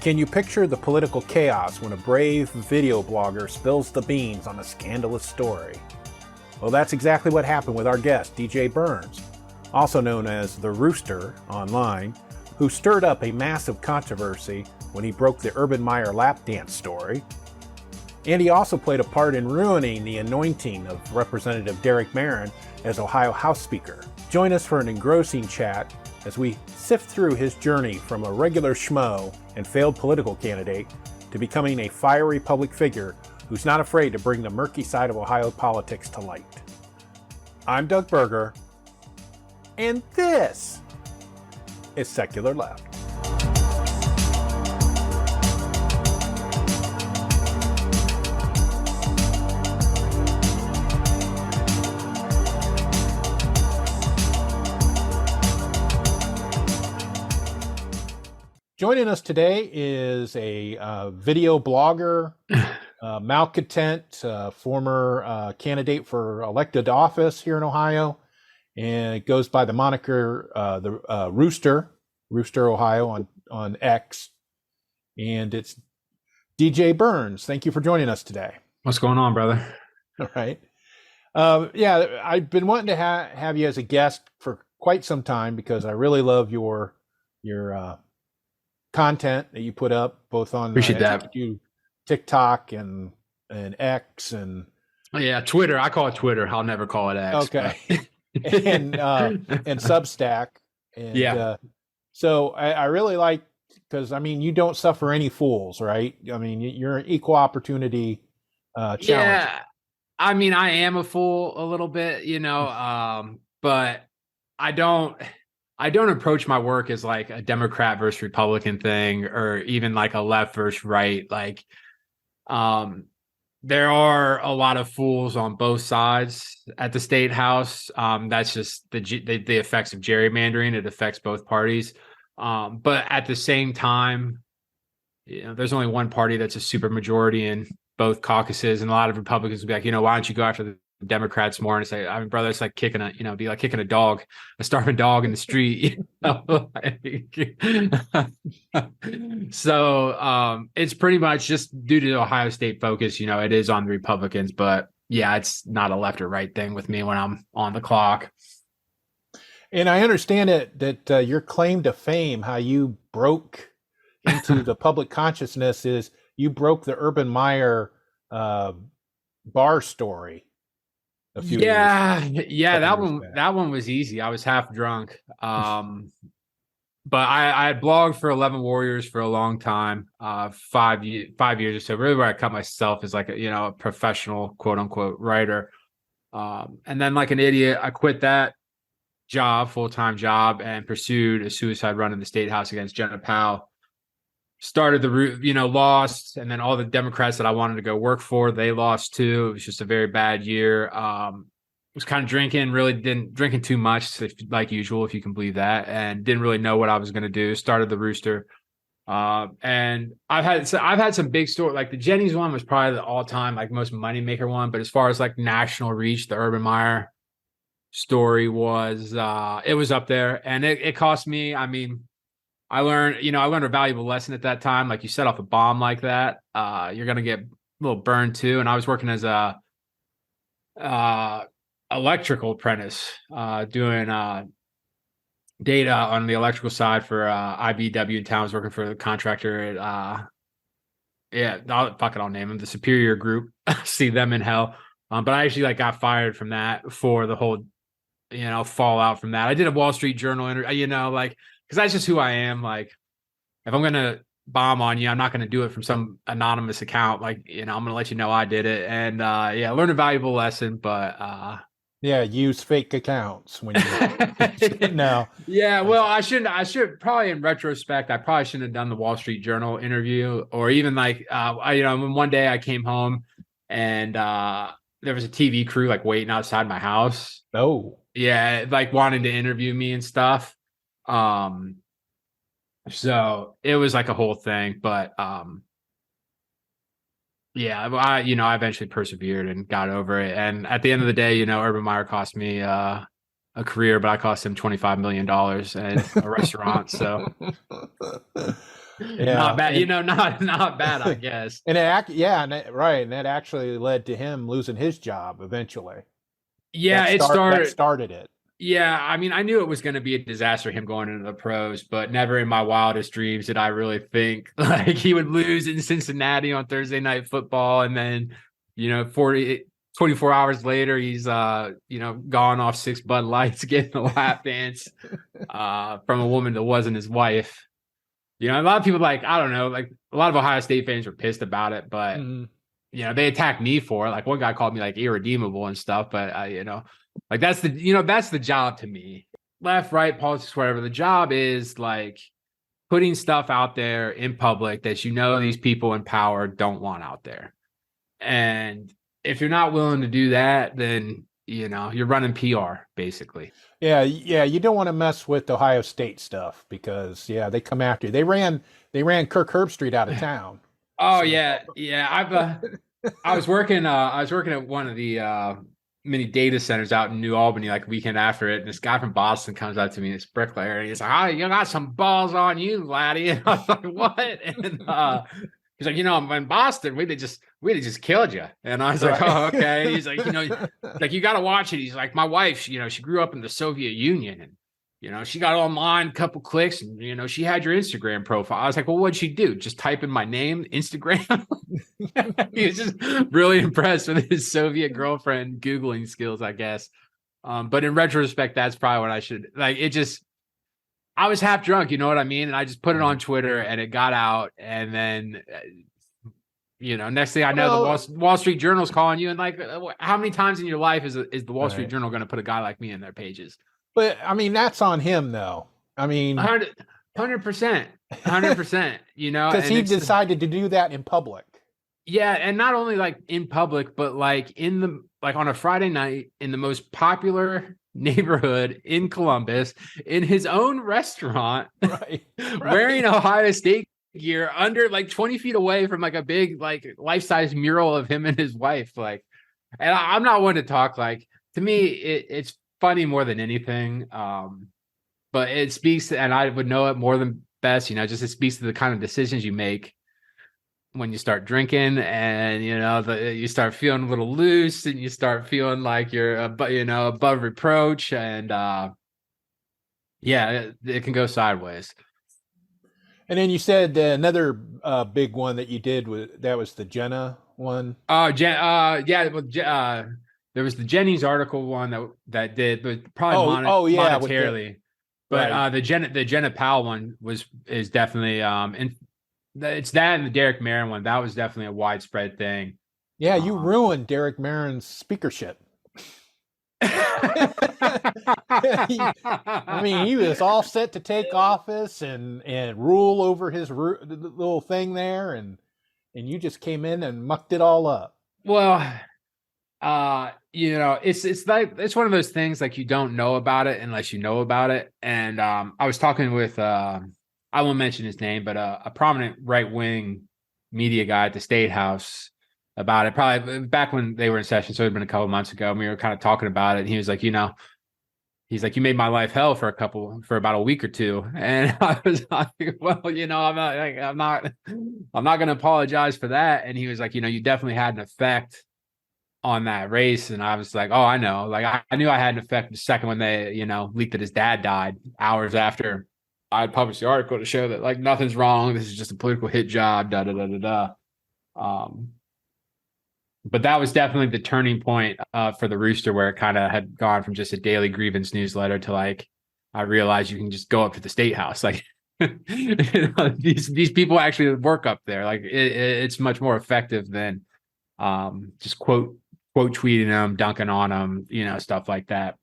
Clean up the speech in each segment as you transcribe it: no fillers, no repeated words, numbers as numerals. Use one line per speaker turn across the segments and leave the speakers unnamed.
Can you picture the political chaos when a brave video blogger spills the beans on a scandalous story? Well, that's exactly what happened with our guest, DJ Burns, also known as the Rooster online, who stirred up a massive controversy when he broke the Urban Meyer lap dance story. And he also played a part in ruining the anointing of Representative Derek Merrin as Ohio House Speaker. Join us for an engrossing chat as we sift through his journey from a regular schmo and failed political candidate to becoming a fiery public figure who's not afraid to bring the murky side of Ohio politics to light. I'm Doug Berger, and this is Secular Left. Joining us today is a video blogger, malcontent, former candidate for elected office here in Ohio, and it goes by the moniker the Rooster, Ohio on X, and it's DJ Burns. Thank you for joining us today.
What's going on, brother?
All right. Yeah, I've been wanting to have you as a guest for quite some time because I really love your content that you put up both on TikTok and X and
Twitter. I call it Twitter. I'll never call it X.
Okay. and Substack. And so I really like, because I mean, you don't suffer any fools, right? I mean, you're an equal opportunity challenge.
Yeah, I mean, I am a fool a little bit, but I don't approach my work as like a Democrat versus Republican thing, or even like a left versus right. Like, there are a lot of fools on both sides at the Statehouse. That's just the effects of gerrymandering. It affects both parties. But at the same time, there's only one party that's a super majority in both caucuses, and a lot of Republicans will be like, why don't you go after the Democrats more? And say, I mean, brother, it's like kicking a dog, a starving dog in the street. So it's pretty much just due to the Ohio State focus. It is on the Republicans, but yeah, it's not a left or right thing with me when I'm on the clock.
And I understand that your claim to fame, how you broke into the public consciousness, is you broke the Urban Meyer bar story.
That one was easy. I was half drunk. But I had blogged for 11 Warriors for a long time, 5 years or so. Really, where I cut myself is like a professional quote unquote writer. And then, like an idiot, I quit that full-time job, and pursued a suicide run in the Statehouse against Jenna Powell. Started lost, and then all the Democrats that I wanted to go work for, they lost too. It was just a very bad year. Was kind of drinking too much, like usual, if you can believe that, and didn't really know what I was going to do. Started the Rooster, and I've had some big stories. Like the Jennings one was probably the all-time like most moneymaker one, but as far as like national reach, the Urban Meyer story was it was up there, and it cost me. I mean, I learned a valuable lesson at that time. Like, you set off a bomb like that, you're going to get a little burned too. And I was working as a electrical apprentice, doing data on the electrical side for IBW in town. I was working for the contractor at, I'll name them, the Superior Group. See them in hell. But I actually got fired from that for the whole, fallout from that. I did a Wall Street Journal interview, because that's just who I am. Like, if I'm going to bomb on you, I'm not going to do it from some anonymous account. Like, I'm going to let you know I did it. And learn a valuable lesson, but
use fake accounts when you no.
Yeah, well, I should probably, in retrospect, I probably shouldn't have done the Wall Street Journal interview, or even one day I came home and there was a TV crew waiting outside my house.
Oh.
Yeah, wanting to interview me and stuff. So it was like a whole thing, but I eventually persevered and got over it. And at the end of the day, Urban Meyer cost me a career, but I cost him $25 million and a restaurant. So Not bad,
and,
not bad, I guess.
and that actually led to him losing his job eventually.
Yeah,
That started it.
Yeah, I mean, I knew it was going to be a disaster him going into the pros, but never in my wildest dreams did I really think like he would lose in Cincinnati on Thursday Night Football, and then 24 hours later he's gone off 6 Bud Lights, getting a lap dance from a woman that wasn't his wife. A lot of people I don't know, like a lot of Ohio State fans were pissed about it, but they attacked me for it. Like one guy called me like irredeemable and stuff, but like that's the job to me. Left, right, politics, whatever. The job is like putting stuff out there in public that these people in power don't want out there. And if you're not willing to do that, then you're running PR basically.
Yeah, you don't want to mess with Ohio State stuff because they come after you. They ran Kirk Herbstreit out of town.
Oh, so. Yeah. I was working at one of the many data centers out in New Albany like a weekend after it, and this guy from Boston comes up to me, this bricklayer, and he's like, "Oh, you got some balls on you, laddie." And I was like, "What?" And he's like, "I'm in Boston. We'd have just killed you." And I was like, "Oh, okay." He's like, like you got to watch it. He's like, "My wife, she grew up in the Soviet Union, and she got online, a couple clicks, and she had your Instagram profile." I was like, "Well, what'd she do? Just type in my name, Instagram?" He was just really impressed with his Soviet girlfriend Googling skills, I guess. But in retrospect, that's probably what I should like. I was half drunk, you know what I mean? And I just put it on Twitter and it got out. And then, next thing I know, the Wall Street Journal's calling you. And like, how many times in your life is the Wall Street Journal going to put a guy like me in their pages?
But I mean, that's on him though. I mean,
100%, because
he decided to do that in public.
Yeah. And not only like in public, but like on a Friday night in the most popular neighborhood in Columbus, in his own restaurant, right. Wearing Ohio State gear under like 20 feet away from like a big like life-size mural of him and his wife. Like, and I'm not one to talk, like, to me it's funny more than anything, but it speaks, and I would know it more than best, just it speaks to the kind of decisions you make when you start drinking, and you start feeling a little loose, and you start feeling like you're above reproach, and it can go sideways.
And then you said another big one that you did was the Jenna one.
Oh, there was the Jenny's article one that did, but probably monetarily. But right. The Jenna Powell one is definitely and it's that, and the Derek Merrin one. That was definitely a widespread thing.
Yeah, you ruined Derek Merrin's speakership. I mean, he was all set to take office and rule over his little thing there, and you just came in and mucked it all up.
Well, it's like, it's one of those things, like, you don't know about it unless you know about it. And I was talking with I won't mention his name, but a prominent right-wing media guy at the Statehouse about it, probably back when they were in session. So it had been a couple months ago, and we were kind of talking about it. And he was like, he's like, "You made my life hell for about a week or two." And I was like, "Well, I'm not going to apologize for that." And he was like, "You definitely had an effect on that race." And I was like, "Oh, I know. Like, I knew I had an effect the second when they, leaked that his dad died hours after I had published the article to show that, like, nothing's wrong. This is just a political hit job, da da da da da." But that was definitely the turning point for the Rooster, where it kind of had gone from just a daily grievance newsletter to, like, I realized you can just go up to the Statehouse. Like, these people actually work up there. Like, it's much more effective than just quote tweeting them, dunking on them, stuff like that.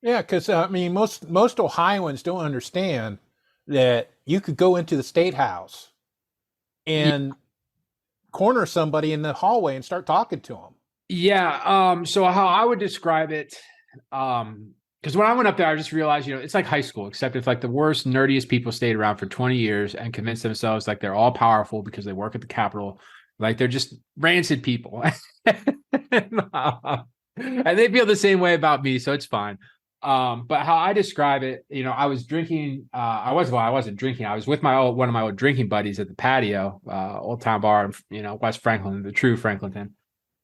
Yeah, because I mean, most Ohioans don't understand that you could go into the Statehouse and corner somebody in the hallway and start talking to them.
Yeah. So how I would describe it, because when I went up there, I just realized, it's like high school, except if, like, the worst, nerdiest people stayed around for 20 years and convinced themselves like they're all powerful because they work at the Capitol. Like, they're just rancid people. And they feel the same way about me, so it's fine. But how I describe it, I was drinking. I wasn't drinking. I was with one of my old drinking buddies at the patio, Old Town Bar, West Franklin, the true Franklinton.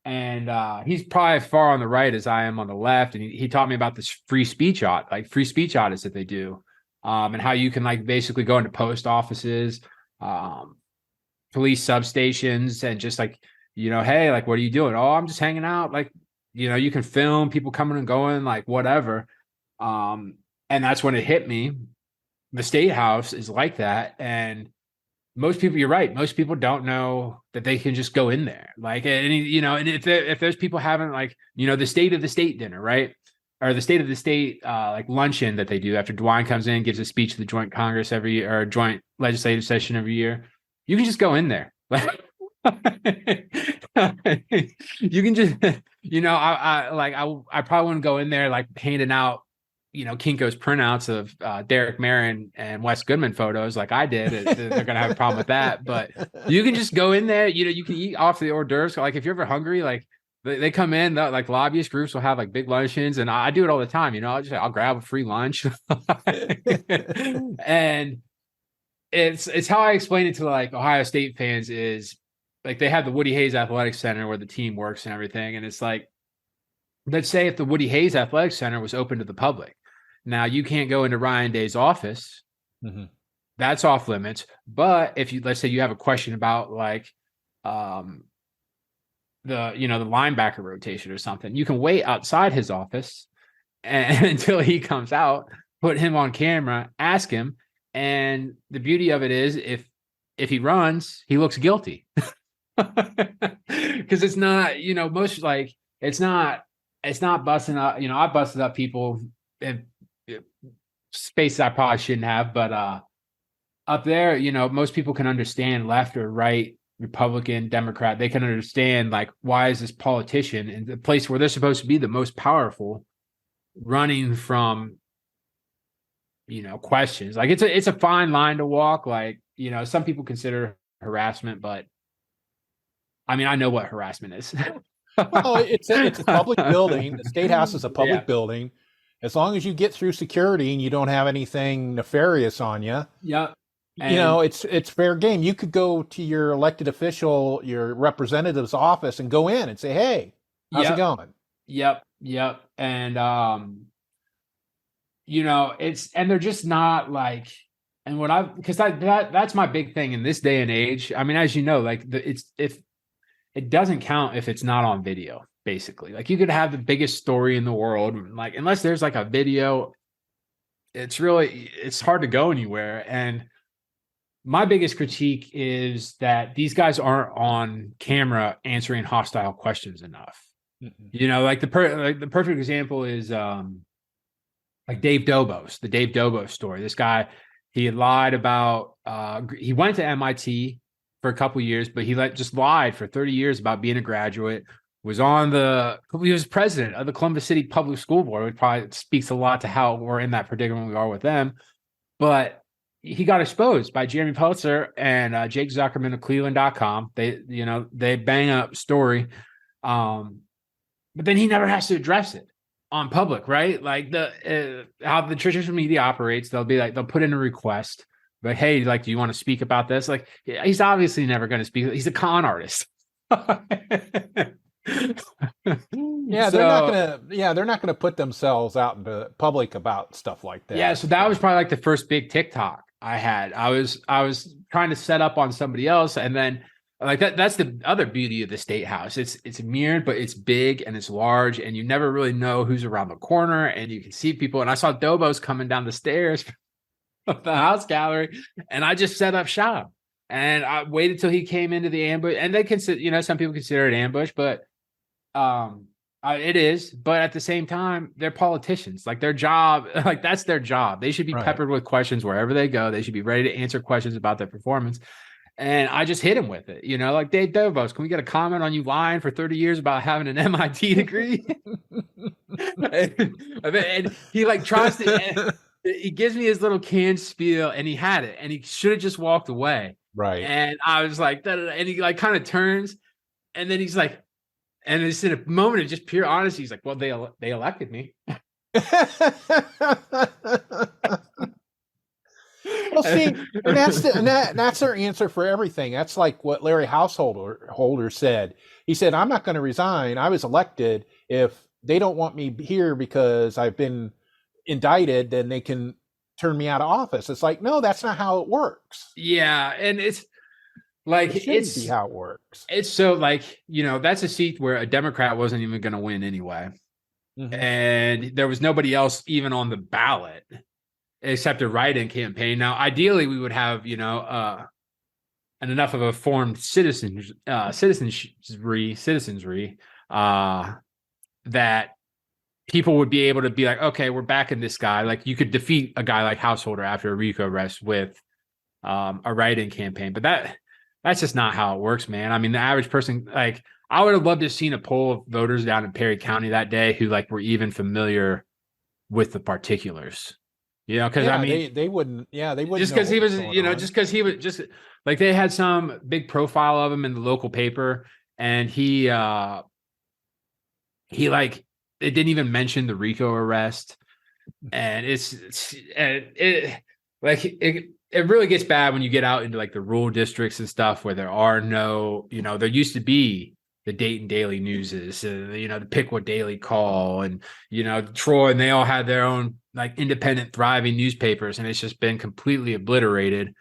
And he's probably as far on the right as I am on the left. And he taught me about this free speech audits that they do, and how you can like basically go into post offices, police substations, and just like, hey, like, what are you doing? Oh, I'm just hanging out. Like, you can film people coming and going, like whatever. And that's when it hit me. The Statehouse is like that. And most people, you're right. Most people don't know that they can just go in there. Like, and if there's people having like, the state of the state dinner, right? Or the state of the state, like luncheon that they do after DeWine comes in, gives a speech to the joint Congress every year, or joint legislative session every year. You can just go in there. Like, you can just, I probably wouldn't go in there like handing out, Kinko's printouts of Derek Merrin and Wes Goodman photos like I did. They're going to have a problem with that. But you can just go in there, you can eat off the hors d'oeuvres. Like if you're ever hungry, like they come in, like lobbyist groups will have like big luncheons. And I do it all the time. I'll grab a free lunch. And it's how I explain it to like Ohio State fans is like they have the Woody Hayes Athletic Center where the team works and everything. And it's like, let's say if the Woody Hayes Athletic Center was open to the public. Now you can't go into Ryan Day's office. Mm-hmm. That's off limits. But if let's say you have a question about like the linebacker rotation or something, you can wait outside his office until he comes out, put him on camera, ask him. And the beauty of it is if he runs, he looks guilty. Because it's not, most like it's not busting up. I busted up people in spaces I probably shouldn't have, but up there, most people can understand left or right, Republican, Democrat. They can understand like why is this politician in the place where they're supposed to be the most powerful running from questions. Like it's a fine line to walk. Like some people consider harassment, but I mean I know what harassment is.
Well, it's a public building. The Statehouse is a public building. As long as you get through security and you don't have anything nefarious on you, it's fair game. You could go to your elected official, your representative's office, and go in and say, "Hey, how's it going?"
Yep. And and they're just not like, and because that's my big thing in this day and age. I mean, as you know, like it doesn't count if it's not on video. Basically, like you could have the biggest story in the world, like unless there's like a video, it's hard to go anywhere. And my biggest critique is that these guys aren't on camera answering hostile questions enough. Mm-hmm. Like the perfect example is like Dave Dobos, the Dave Dobos story. This guy, he had lied about he went to MIT for a couple of years, but he just lied for 30 years about being a graduate. He was president of the Columbus City Public School Board, which probably speaks a lot to how we're in that predicament we are with them. But he got exposed by Jeremy Peltzer and Jake Zuckerman of Cleveland.com. They bang up story. But then he never has to address it on public, right? Like how the traditional media operates, they'll put in a request, but hey, like, do you want to speak about this? Like, he's obviously never going to speak. He's a con artist.
They're not gonna put themselves out into public about stuff like that.
Yeah, so that was probably like the first big TikTok I had. I was trying to set up on somebody else, and then like that's the other beauty of the Statehouse. It's mirrored, but it's big and it's large, and you never really know who's around the corner, and you can see people. And I saw Dobos coming down the stairs of the House gallery, and I just set up shop. And I waited till he came into the ambush, and they consider, some people consider it ambush, but it is. But at the same time, they're politicians. Like their job, like that's their job. They should be peppered with questions wherever they go. They should be ready to answer questions about their performance. And I just hit him with it, like Dave Dobos, can we get a comment on you lying for 30 years about having an MIT degree? and he like tries to. He gives me his little canned spiel, and he had it, and he should have just walked away.
Right.
And I was like, and he like kind of turns, and then he's like, and it's in a moment of just pure honesty. He's like, well, they elected me.
Well, see, and that's their answer for everything. That's like what Larry Householder said. He said, "I'm not going to resign. I was elected. If they don't want me here because I've been indicted, then they can turn me out of office." It's like, no, that's not how it works.
Yeah, and it's like
It shouldn't be how it works.
It's so like, that's a seat where a Democrat wasn't even going to win anyway.
Mm-hmm.
And there was nobody else even on the ballot except a write-in campaign. Now, ideally, we would have, and enough of a formed citizenry that people would be able to be like, okay, we're backing this guy. Like you could defeat a guy like Householder after a RICO arrest with a write-in campaign, but that's just not how it works, man. I mean, the average person, like, I would have loved to have seen a poll of voters down in Perry County that day who like were even familiar with the particulars. Because I mean,
they wouldn't. Yeah, they wouldn't.
Just because he was, just because he was just like they had some big profile of him in the local paper, and he like it didn't even mention the RICO arrest, and it really gets bad when you get out into like the rural districts and stuff where there are no, there used to be the Dayton Daily Newses, the Pickwood Daily Call, and Troy, and they all had their own like independent, thriving newspapers, and it's just been completely obliterated.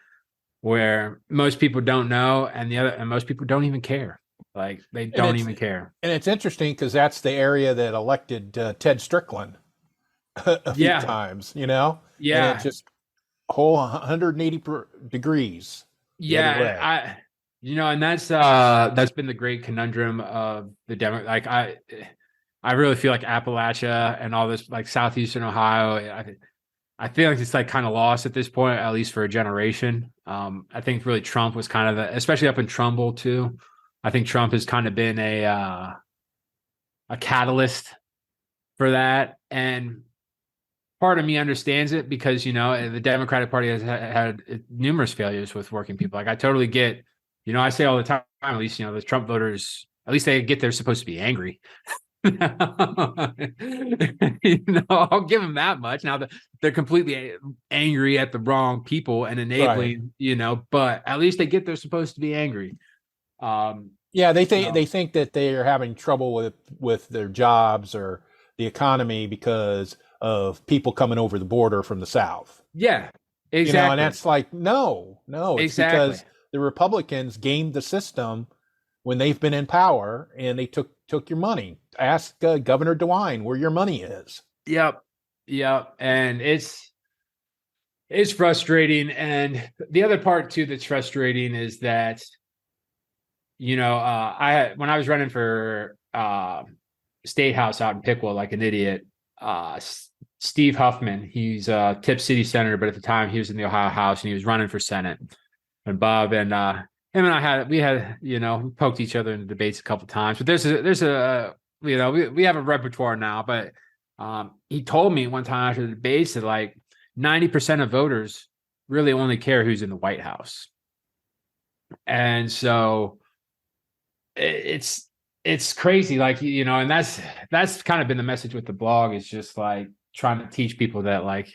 Where most people don't know, and most people don't even care. Like they don't even care.
And it's interesting because that's the area that elected Ted Strickland a few times. Yeah, and it's just whole 180 degrees.
Yeah, and that's been the great conundrum of the Democrat. Like I really feel like Appalachia and all this, like southeastern Ohio, I feel like it's like kind of lost at this point, at least for a generation. I think really Trump was kind of especially up in Trumbull too. I think Trump has kind of been a catalyst for that, and part of me understands it because the Democratic Party has had numerous failures with working people. Like I totally get, I say all the time, at least the Trump voters, at least they get they're supposed to be angry. I'll give them that much. Now they're completely angry at the wrong people and enabling, but at least they get they're supposed to be angry.
They think that they are having trouble with their jobs or the economy because of people coming over the border from the South.
Yeah, exactly.
And that's like, no, it's because the Republicans gamed the system when they've been in power and they took your money. Ask Governor DeWine where your money is.
Yep. And it's frustrating. And the other part too that's frustrating is that, when I was running for Statehouse out in Pickwood like an idiot, Steve Huffman, he's a Tip City Senator, but at the time he was in the Ohio House and he was running for Senate. And Bob and him and I we poked each other in the debates a couple of times, but there's a we have a repertoire now, but he told me one time after the debates that like 90% of voters really only care who's in the White House. And so it's crazy. Like, and that's kind of been the message with the blog, is just like trying to teach people that like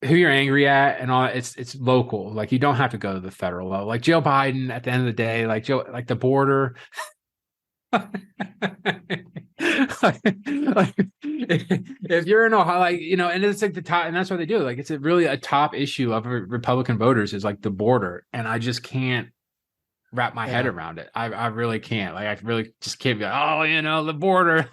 who you're angry at and all, it's local. Like you don't have to go to the federal level. Like Joe Biden at the end of the day, like the border. If you're in Ohio, and it's like the top, and that's what they do. Like it's really a top issue of Republican voters is like the border, and I just can't wrap my head around it. I really can't. Like I really just can't be like, the border.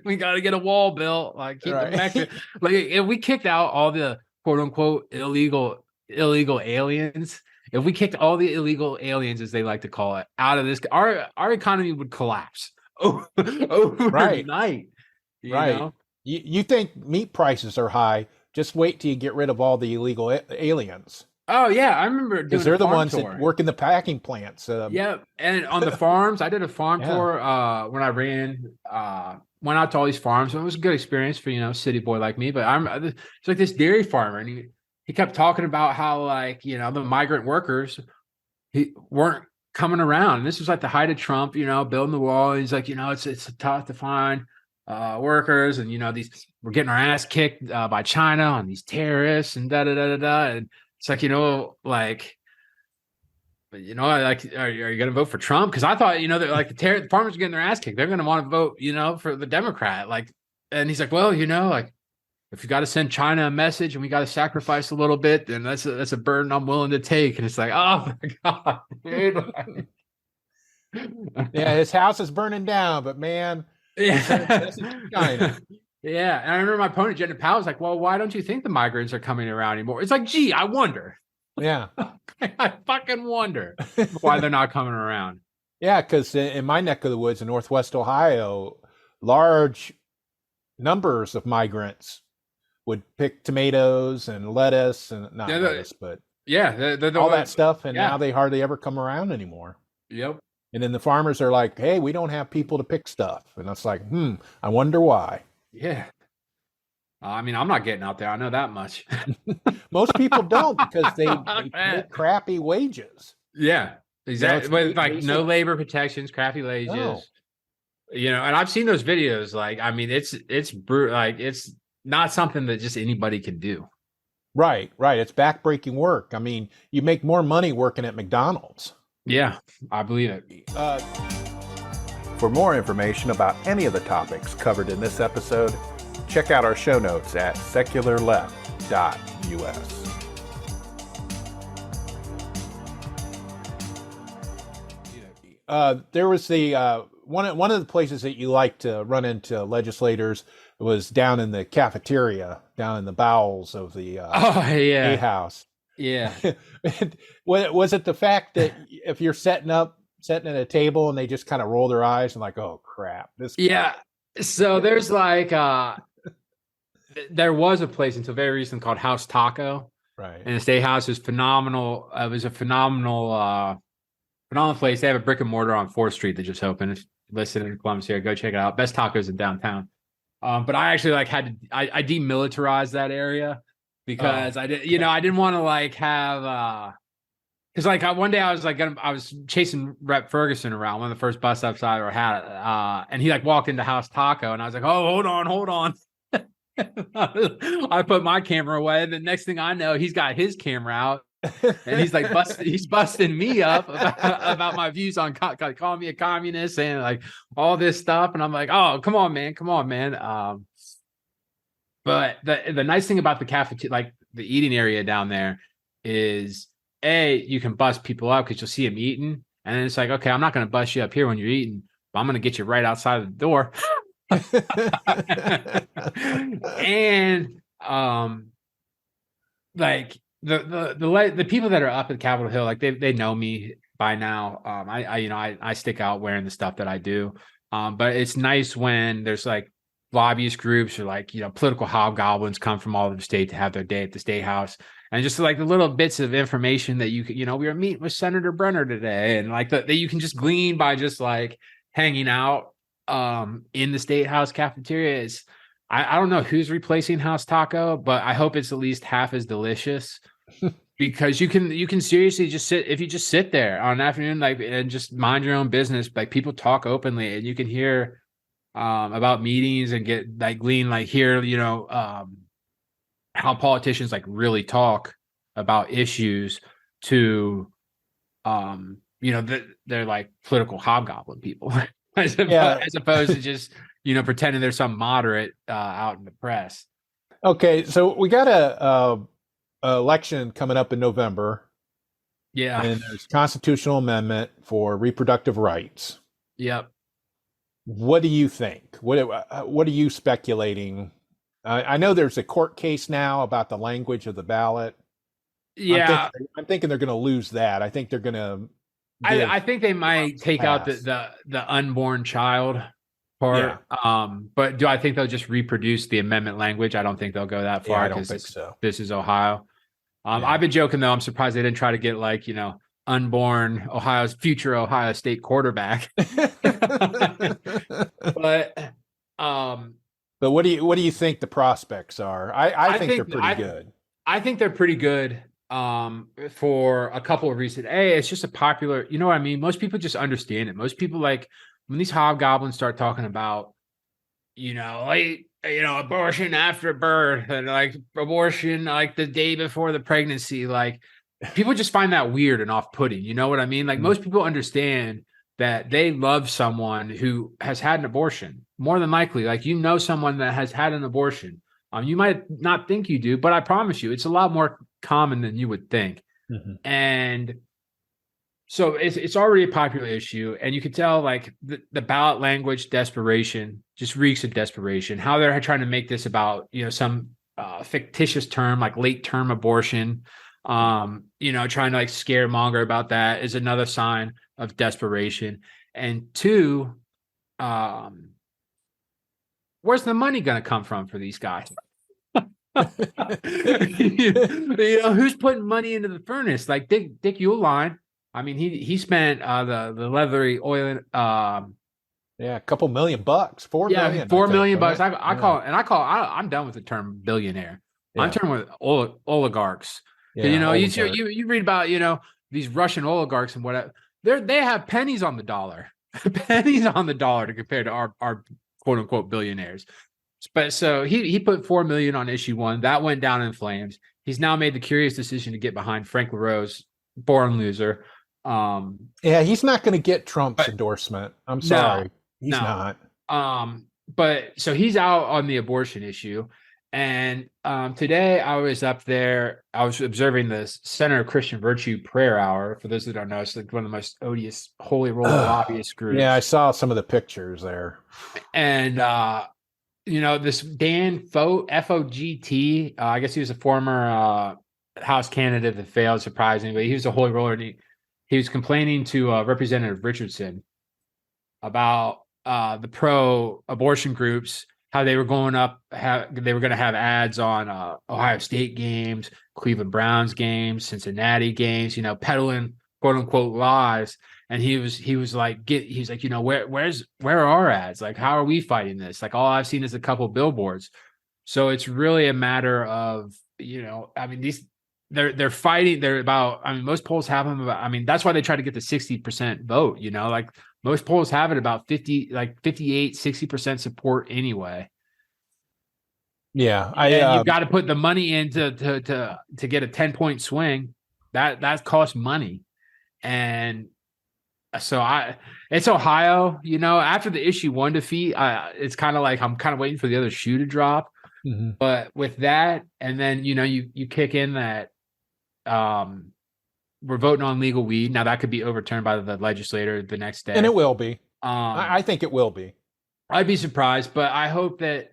We got to get a wall built. Like keep the Mexican. Like if we kicked out all the quote unquote illegal aliens. If we kicked all the illegal aliens, as they like to call it, out of this, our economy would collapse overnight.
Right. You think meat prices are high? Just wait till you get rid of all the illegal aliens.
Oh yeah, I remember
because they're the ones that work in the packing plants.
Yeah, and on the farms, I did a farm tour when I ran. Went out to all these farms. So it was a good experience for city boy like me. But it's like this dairy farmer, and he kept talking about how the migrant workers weren't coming around. And this was like the height of Trump, building the wall. And he's like, it's tough to find workers, and these we're getting our ass kicked by China on these terrorists and da da da da da. And it's like like. But are you going to vote for Trump? Because I thought that like the farmers are getting their ass kicked. They're going to want to vote for the Democrat. Like, and he's like, well, like if you got to send China a message and we got to sacrifice a little bit, then that's a burden I'm willing to take. And it's like, oh my god, dude.
Yeah, his house is burning down, but man,
yeah. China. Yeah, and I remember my opponent, Jenna Powell, was like, well, why don't you think the migrants are coming around anymore? It's like, gee, I wonder.
Yeah.
I fucking wonder why they're not coming around.
Yeah, because in my neck of the woods in Northwest Ohio, large numbers of migrants would pick tomatoes and lettuce and not lettuce, but all that stuff. And now they hardly ever come around anymore.
Yep.
And then the farmers are like, hey, we don't have people to pick stuff. And it's like, I wonder why.
Yeah. I mean, I'm not getting out there. I know that much.
Most people don't because they pay crappy wages.
Yeah, exactly. Like no labor protections, crappy wages.
No.
And I've seen those videos. Like, I mean, it's brutal. Like, it's not something that just anybody can do.
Right. It's backbreaking work. I mean, you make more money working at McDonald's.
Yeah, I believe it.
For more information about any of the topics covered in this episode, check out our show notes at secularleft.us. There was the one of the places that you like to run into legislators was down in the cafeteria, down in the bowels of the Statehouse.
Yeah.
Was it the fact that if you're sitting at a table and they just kind of roll their eyes and like, oh crap, this?
Yeah. So there's like there was a place until very recently called House Taco.
Right.
And the Statehouse is phenomenal. It was a phenomenal place. They have a brick and mortar on 4th Street that just opened. If you listen in Columbus here, go check it out. Best tacos in downtown. But I actually I demilitarized that area because I didn't want to like have because like one day I was chasing Rep Ferguson around, one of the first bus stops I ever had, and he like walked into House Taco, and I was like, oh, hold on. I put my camera away, and the next thing I know, he's got his camera out, and he's like busting me up about my views on calling me a communist and like all this stuff, and I'm like, oh, come on, man. But the nice thing about the cafeteria, like the eating area down there, is you can bust people up because you'll see them eating, and then it's like, okay, I'm not going to bust you up here when you're eating, but I'm going to get you right outside of the door. And like the people that are up at Capitol Hill, like they know me by now. I stick out wearing the stuff that I do. But it's nice when there's like lobbyist groups or like political hobgoblins come from all over the state to have their day at the Statehouse, and just like the little bits of information that you can, we were meeting with Senator Brenner today, and like that you can just glean by just like hanging out in the Statehouse cafeteria. Is I don't know who's replacing House Taco, but I hope it's at least half as delicious. Because you can seriously just sit there on an afternoon, like, and just mind your own business. Like, people talk openly, and you can hear about meetings and get like glean, like hear how politicians like really talk about issues to they're like political hobgoblin people. As opposed to just pretending there's some moderate out in the press.
Okay, so we got a election coming up in November.
Yeah,
and there's constitutional amendment for reproductive rights.
Yep.
What do you think? What are you speculating? I know there's a court case now about the language of the ballot.
Yeah,
I'm thinking they're going to lose that. I think they're going to.
I think they might take out the unborn child part. Yeah. But do I think they'll just reproduce the amendment language? I don't think they'll go that far.
Yeah, I don't think so.
This is Ohio. I've been joking though. I'm surprised they didn't try to get like unborn future Ohio State quarterback.
But what do you think the prospects are? I think they're pretty good.
I think they're pretty good. For a couple of reasons. It's just a popular, you know what I mean? Most people just understand it. Most people, like when these hobgoblins start talking about like, abortion after birth and like abortion like the day before the pregnancy. Like people just find that weird and off-putting. You know what I mean? Like most people understand that they love someone who has had an abortion. More than likely, like someone that has had an abortion. You might not think you do, but I promise you, it's a lot more common than you would think. And so it's already a popular issue, and you can tell like the ballot language desperation just reeks of desperation. How they're trying to make this about some fictitious term like late term abortion, trying to like scaremonger about that is another sign of desperation. And two, where's the money going to come from for these guys? Who's putting money into the furnace? Like Dick Uihlein. I mean, he spent the leathery oil.
A couple $1 million, $4 million.
$4 million bucks. I'm done with the term billionaire. I'm done with oligarchs. You read about these Russian oligarchs and whatever. They have pennies on the dollar, pennies on the dollar to compare to our quote unquote billionaires. But so he put $4 million on issue 1. That went down in flames. He's now made the curious decision to get behind Frank LaRose, born loser.
He's not going to get Trump's endorsement. I'm sorry. He's not.
But so he's out on the abortion issue. And today I was up there. I was observing the Center of Christian Virtue prayer hour. For those that don't know, it's like one of the most odious holy roller lobbyist groups.
Yeah, I saw some of the pictures there.
And this Dan Fogt, I guess he was a former House candidate that failed, surprisingly. He was a holy roller. And he was complaining to Representative Richardson about the pro-abortion groups, how they were going up, they were going to have ads on Ohio State games, Cleveland Browns games, Cincinnati games, peddling quote unquote lies. And he was like, where are our ads? Like, how are we fighting this? Like, all I've seen is a couple billboards. So it's really a matter of, they're fighting. They're about, most polls have them about, that's why they try to get the 60% vote, like most polls have it about 50, like 58, 60% support anyway.
Yeah.
You've got to put the money in to get a 10-point swing. That costs money. And so it's Ohio, after the issue 1 defeat, it's kind of like, I'm kind of waiting for the other shoe to drop. But with that, and then, you kick in that, we're voting on legal weed. Now that could be overturned by the legislature the next day.
And it will be. I think it will be.
I'd be surprised, but I hope that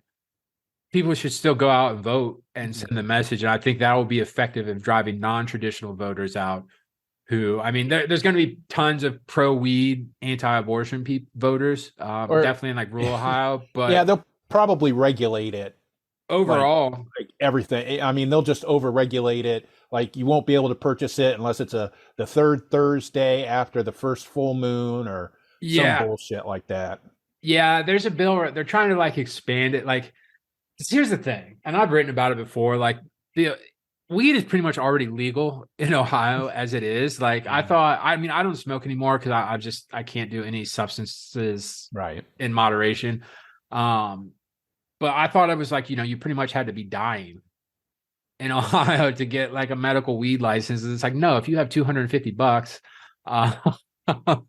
people should still go out and vote and send the message. And I think that will be effective in driving non-traditional voters out who, there's going to be tons of pro-weed, anti-abortion voters, definitely in like rural Ohio. But
they'll probably regulate it.
Overall,
like everything. They'll just over-regulate it. Like you won't be able to purchase it unless it's the third Thursday after the first full moon or some bullshit like that.
Yeah, there's a bill where they're trying to like expand it. Like, here's the thing, and I've written about it before. Like, the weed is pretty much already legal in Ohio as it is. Like, I thought, I don't smoke anymore because I can't do any substances in moderation. But I thought it was like, you pretty much had to be dying in Ohio to get like a medical weed license. And it's like, no, if you have $250, like,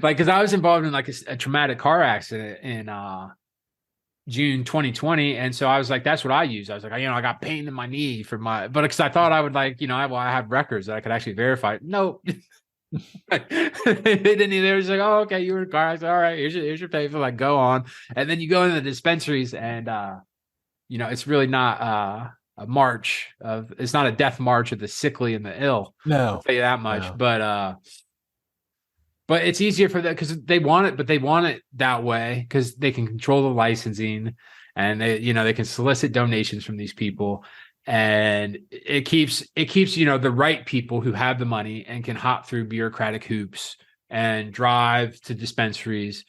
because I was involved in like a traumatic car accident in June 2020, and so I was like, that's what I use. I was like, I got pain in my knee but because I thought I would like, I have records that I could actually verify. Nope. They didn't either. It was like, oh, okay, you were in a car. I said, all right, here's your paper. Like, go on. And then you go into the dispensaries, and it's really not a march of. It's not a death march of the sickly and the ill.
No,
I'll tell you that much. No. But it's easier for that because they want it. But they want it that way because they can control the licensing, and they can solicit donations from these people. And it keeps the right people who have the money and can hop through bureaucratic hoops and drive to dispensaries.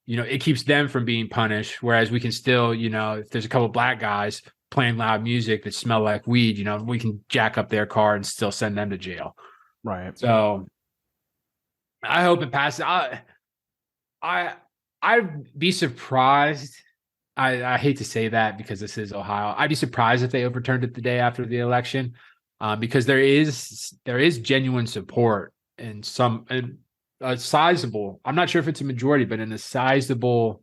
It keeps them from being punished. Whereas we can still, if there's a couple of black guys playing loud music that smell like weed, we can jack up their car and still send them to jail.
Right.
So I hope it passes. I'd be surprised I hate to say that because this is Ohio. I'd be surprised if they overturned it the day after the election, because there is genuine support in a sizable. I'm not sure if it's a majority, but in a sizable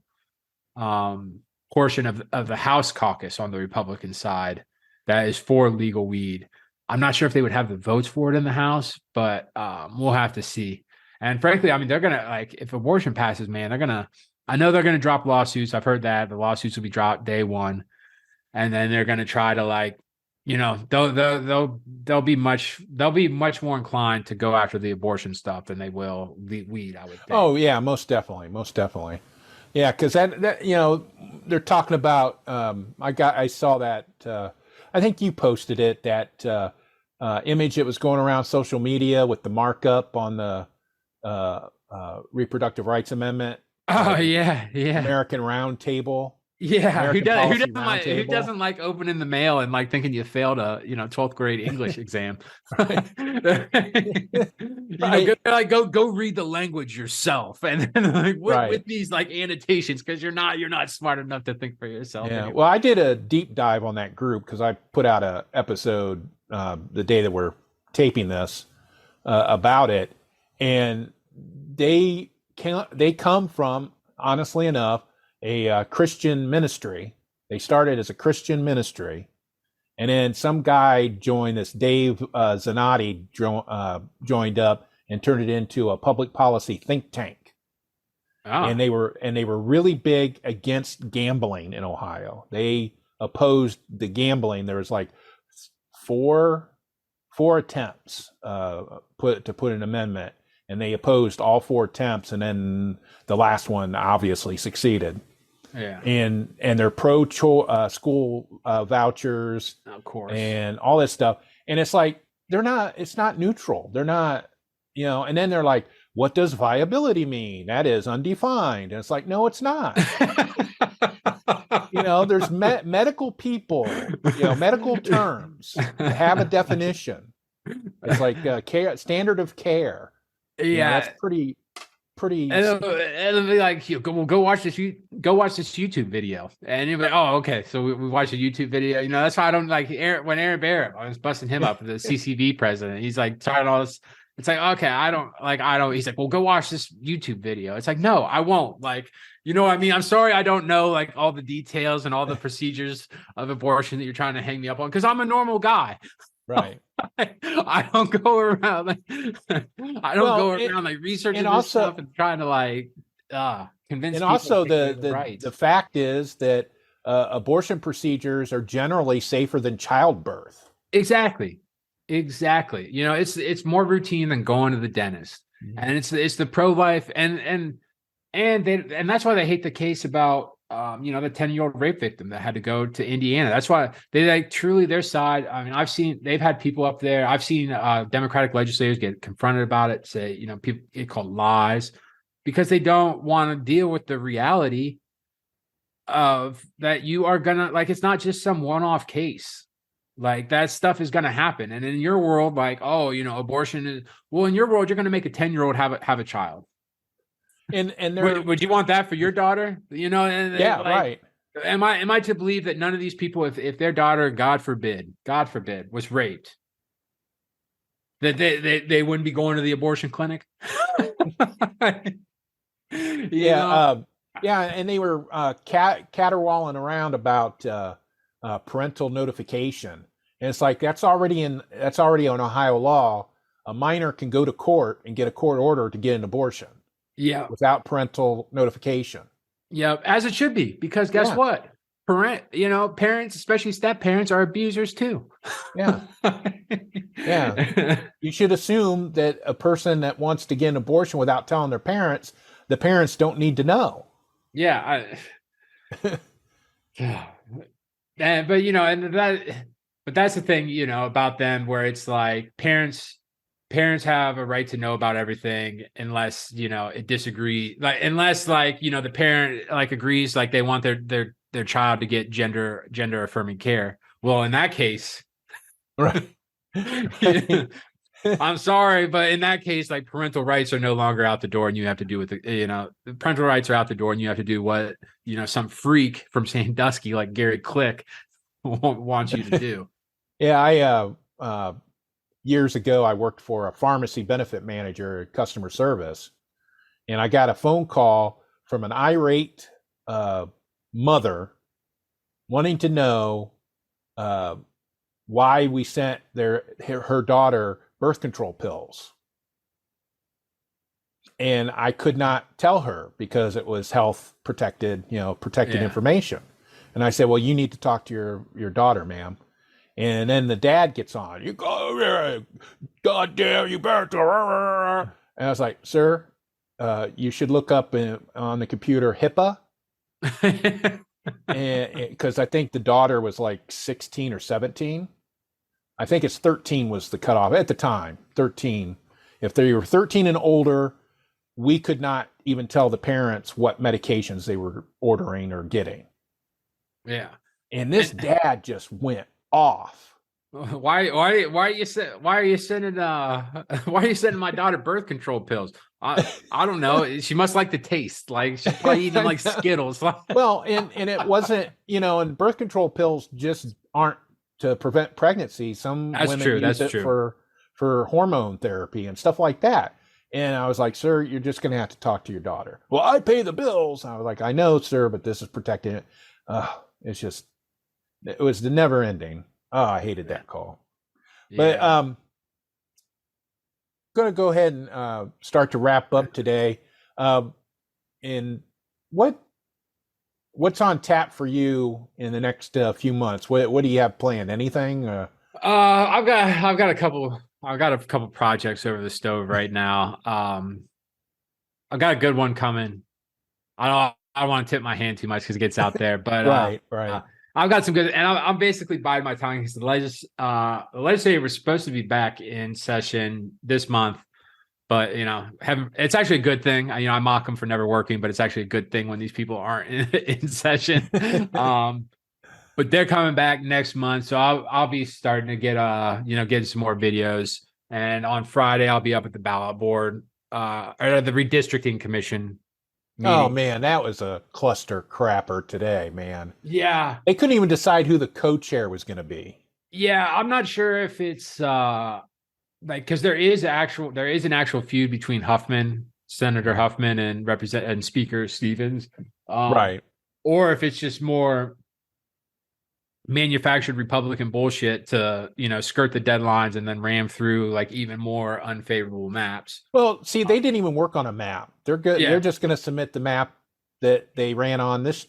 portion of the House caucus on the Republican side that is for legal weed. I'm not sure if they would have the votes for it in the House, but we'll have to see. And frankly, I mean, they're gonna, like, if abortion passes, man, I know they're gonna drop lawsuits. I've heard that the lawsuits will be dropped day one, and then they're gonna try to, like, they'll be much more inclined to go after the abortion stuff than they will the weed, I would think.
Oh yeah, most definitely. Yeah, because that they're talking about. I saw that. I think you posted it, that image that was going around social media with the markup on the Reproductive Rights Amendment.
Oh yeah.
American Round Table.
Yeah, who
Roundtable.
doesn't like opening the mail and like thinking you failed a 12th grade English exam? Go read the language yourself, and then like with these like annotations, because you're not smart enough to think for yourself.
Yeah,
anymore.
well, I did a deep dive on that group because I put out a episode the day that we're taping this about it, and they come from, honestly enough, a Christian ministry. They started as a Christian ministry, and then some guy joined this. Dave Zanotti joined up and turned it into a public policy think tank. Oh. And they were really big against gambling in Ohio. They opposed the gambling. There was like four attempts to put an amendment, and they opposed all 4 attempts, and then the last one obviously succeeded.
Yeah.
And they're pro school vouchers,
of course,
and all this stuff. And it's like it's not neutral. They're not, and then they're like, what does viability mean? That is undefined. And it's like, no, it's not. There's medical people, medical terms have a definition. It's like care, standard of care.
Yeah,
that's pretty. And
it'll be like, go watch this YouTube video, and you'll be like, oh, okay, so we watched a YouTube video. That's why I don't like when Aaron Barrett, I was busting him up, the CCV president. He's like tired of all this. It's like, okay, I don't. He's like, well, go watch this YouTube video. It's like, no, I won't. Like, what I mean? I'm sorry, I don't know like all the details and all the procedures of abortion that you're trying to hang me up on, because I'm a normal guy.
Right.
I don't go around like researching this stuff and trying to convince.
And
people
also
the
fact is that abortion procedures are generally safer than childbirth.
Exactly. It's more routine than going to the dentist, and it's the pro-life and that's why they hate the case about the 10-year-old rape victim that had to go to Indiana. That's why they truly their side. I mean, they've had people up there. I've seen Democratic legislators get confronted about it, say, people get called lies because they don't want to deal with the reality of that you are gonna, like, it's not just some one-off case. Like, that stuff is gonna happen. And in your world, like, abortion is, well, in your world, you're gonna make a 10-year-old have a child. And would you want that for your daughter?
Right.
Am I to believe that none of these people, if their daughter, God forbid, was raped, that they wouldn't be going to the abortion clinic?
Yeah, and they were caterwauling around about parental notification, and it's like that's already on Ohio law. A minor can go to court and get a court order to get an abortion.
Yeah,
without parental notification.
Yeah, as it should be, because guess what? Parents, especially step parents, are abusers too.
Yeah. Yeah. You should assume that a person that wants to get an abortion without telling their parents, the parents don't need to know.
Yeah. But that's the thing, about them, where it's like parents have a right to know about everything unless, it disagrees, like, unless the parent agrees, like they want their child to get gender affirming care. Well, in that case,
right.
I'm sorry, but in that case, like parental rights are no longer out the door, and you have to do with the parental rights are out the door, and you have to do what some freak from Sandusky like Gary Click wants you to do.
Yeah, I years ago I worked for a pharmacy benefit manager at customer service, and I got a phone call from an irate mother wanting to know why we sent her daughter birth control pills. And I could not tell her because it was health protected information. And I said, well, you need to talk to your daughter, ma'am. And then the dad gets on. You go, God damn, you better. And I was like, sir, you should look up on the computer HIPAA. And because I think the daughter was like 16 or 17. I think it's 13 was the cutoff at the time. 13. If they were 13 and older, we could not even tell the parents what medications they were ordering or getting.
Yeah.
And this dad just went off.
Why are you sending my daughter birth control pills? I don't know. She must like the taste. Like she's probably eating like Skittles.
Well, and it wasn't, and birth control pills just aren't to prevent pregnancy. Some women use it for hormone therapy and stuff like that. And I was like, sir, you're just going to have to talk to your daughter. Well, I pay the bills. I was like, I know, sir, but this is protecting it. It was the never ending. Oh, I hated that call. Yeah. But going to go ahead and start to wrap up today. And what's on tap for you in the next few months? What do you have planned? Anything?
I've got a couple projects over the stove right now. I've got a good one coming. I don't want to tip my hand too much because it gets out there, but
right.
I've got some good, and I'm basically biding my tongue because the legislature was supposed to be back in session this month, but it's actually a good thing. I mock them for never working, but it's actually a good thing when these people aren't in session. But they're coming back next month, so I'll be starting to get getting some more videos, and on Friday I'll be up at the ballot board or the redistricting commission. Meeting.
Oh man, that was a cluster crapper today, man.
Yeah.
They couldn't even decide who the co-chair was going to be.
Yeah, I'm not sure if it's because there is an actual feud between Senator Huffman and Speaker Stevens.
Right.
Or if it's just more manufactured Republican bullshit to skirt the deadlines and then ram through like even more unfavorable maps.
Well, see, they didn't even work on a map. They're good. Yeah. They're just going to submit the map that they ran on this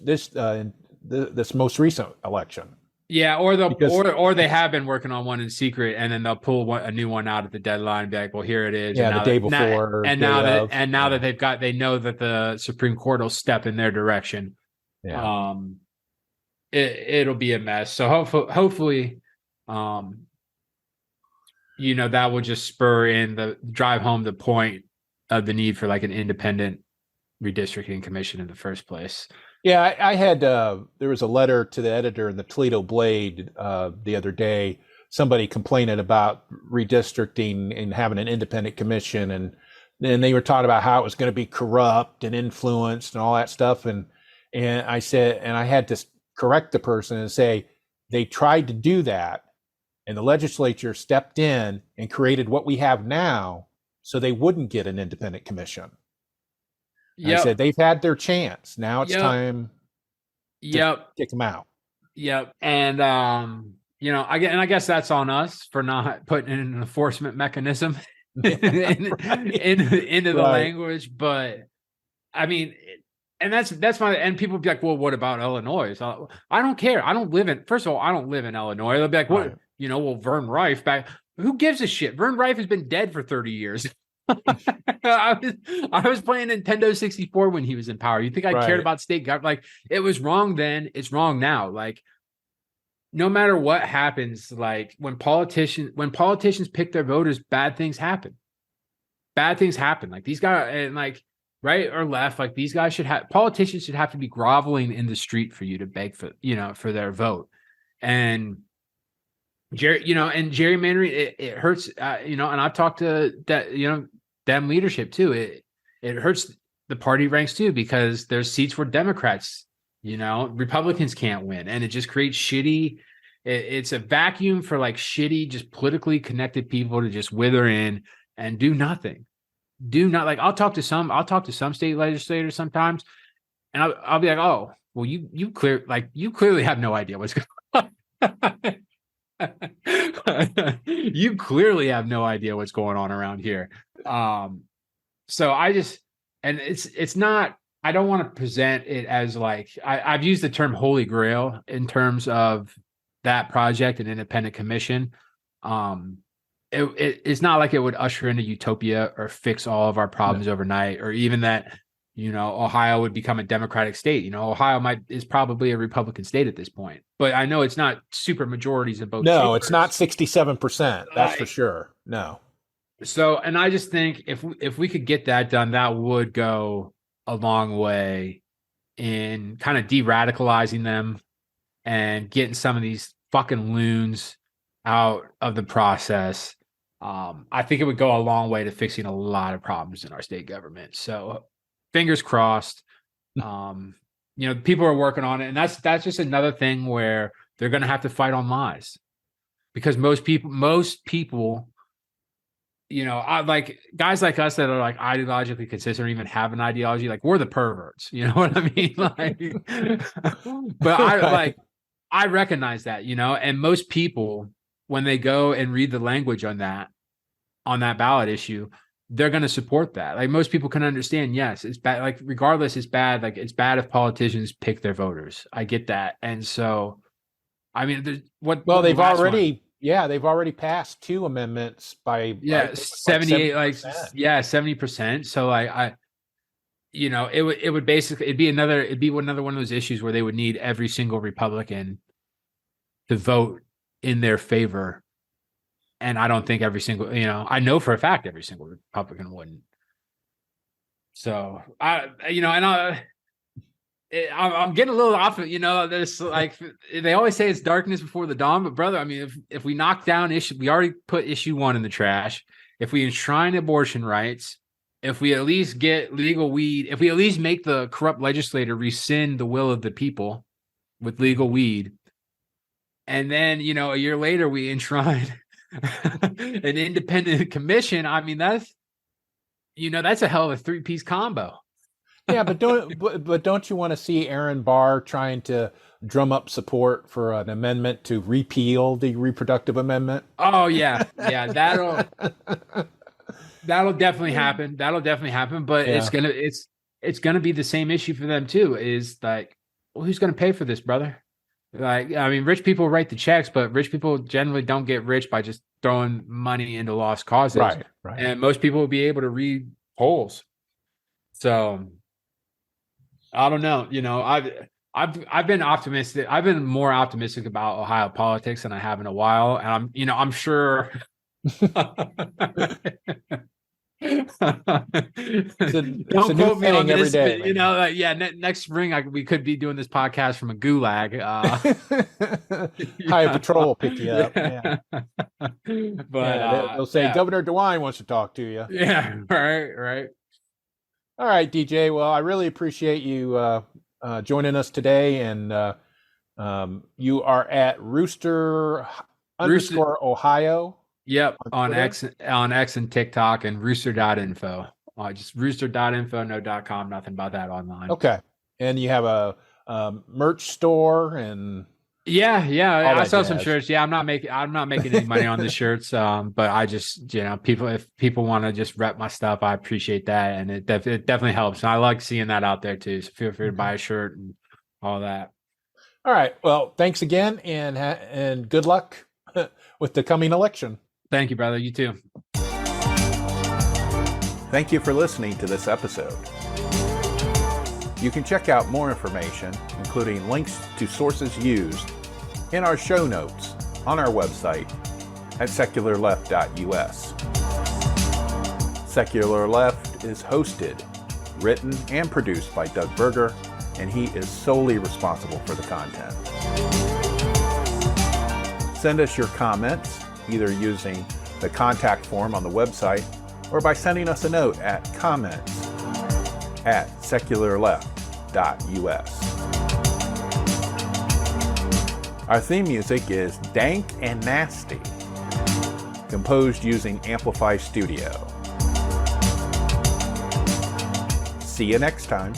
most recent election.
Yeah, or they have been working on one in secret, and then they'll pull a new one out at the deadline and be like, "Well, here it is."
Yeah, the day before.
Now that they know that the Supreme Court will step in their direction.
Yeah.
It'll be a mess. So hopefully, that will just spur in drive home the point of the need for like an independent redistricting commission in the first place.
Yeah, I had there was a letter to the editor in the Toledo Blade the other day. Somebody complaining about redistricting and having an independent commission, and then they were talking about how it was going to be corrupt and influenced and all that stuff. And I said, and I had to correct the person and say they tried to do that, and the legislature stepped in and created what we have now so they wouldn't get an independent commission. Yep. I said they've had their chance. Now it's time to kick them out.
Yep. And I guess that's on us for not putting in an enforcement mechanism into the language. But I mean, and that's my, and people be like, well, what about Illinois? So I don't care. I don't live in Illinois. They'll be like, well, Vern Rife back. Who gives a shit? Vern Rife has been dead for 30 years. I was playing Nintendo 64 when he was in power. You think I cared about state government? Like, it was wrong then, it's wrong now. Like, no matter what happens, like when politicians pick their voters, bad things happen. Like these guys, and like right or left, like these guys politicians should have to be groveling in the street for you to beg for their vote. And And gerrymandering, it hurts, and I've talked to that, them leadership too. It hurts the party ranks too, because there's seats where Democrats, Republicans can't win. And it just creates it's a vacuum for like shitty, just politically connected people to just wither in and do nothing. I'll talk to some state legislators sometimes, and I'll be like, oh, well, you clearly have no idea what's going on. You clearly have no idea what's going on around here. So it's not, I don't want to present it as like, I've used the term Holy Grail in terms of that project and independent commission. It's not like it would usher into utopia or fix all of our problems overnight, or even that, Ohio would become a Democratic state. Ohio is probably a Republican state at this point, but I know it's not super majorities in both.
No,
chambers.
It's not 67%. That's for sure. No.
So, and I just think if we could get that done, that would go a long way in kind of de-radicalizing them and getting some of these fucking loons out of the process. I think it would go a long way to fixing a lot of problems in our state government. So fingers crossed. People are working on it, and that's just another thing where they're going to have to fight on lies, because most people, I like guys like us that are like ideologically consistent or even have an ideology, like we're the perverts, you know what I mean? But I recognize that, and most people, when they go and read the language on that ballot issue, they're going to support that. Like most people can understand, yes, it's bad. Like regardless, it's bad. Like it's bad if politicians pick their voters. I get that. And so, I mean, they've already passed 2 amendments by 78, 70%. So it would basically, it'd be another one of those issues where they would need every single Republican to vote in their favor. And I don't think every single, I know for a fact every single Republican wouldn't. So I'm getting a little off of, this, like they always say it's darkness before the dawn, but brother, I mean, if we knock down we already put issue 1 in the trash. If we enshrine abortion rights, if we at least get legal weed, if we at least make the corrupt legislator rescind the will of the people with legal weed, and then, a year later we enshrine an independent commission, I mean, that's a hell of a 3-piece combo.
Yeah, but don't you want to see Aaron Barr trying to drum up support for an amendment to repeal the reproductive amendment?
Oh yeah, that'll definitely happen. But it's gonna be the same issue for them too. Is like, well, who's gonna pay for this, brother? Like, I mean, rich people write the checks, but rich people generally don't get rich by just throwing money into lost causes.
Right.
And most people will be able to read polls. So I don't know. I've been optimistic. I've been more optimistic about Ohio politics than I have in a while. And I'm sure.
It's a new thing on every day.
Next spring we could be doing this podcast from a gulag.
High Patrol will pick you up. Yeah.
But
they'll say Governor DeWine wants to talk to you.
Yeah, right.
All right, DJ. Well, I really appreciate you joining us today, and you are at Rooster _Ohio.
Yep, on X and TikTok, and rooster.info. Just rooster.info, no .com, nothing about that online.
Okay. And you have a merch store and
yeah, I sell some shirts. Yeah, I'm not making any money on the shirts. But I just, if people want to just rep my stuff, I appreciate that, and it definitely helps. And I like seeing that out there too. So feel free to buy a shirt and all that.
All right. Well, thanks again, and good luck with the coming election.
Thank you, brother. You too.
Thank you for listening to this episode. You can check out more information, including links to sources used, in our show notes on our website at secularleft.us. Secular Left is hosted, written, and produced by Doug Berger, and he is solely responsible for the content. Send us your comments either using the contact form on the website or by sending us a note at comments@secularleft.us. Our theme music is Dank and Nasty, composed using Amplify Studio. See you next time.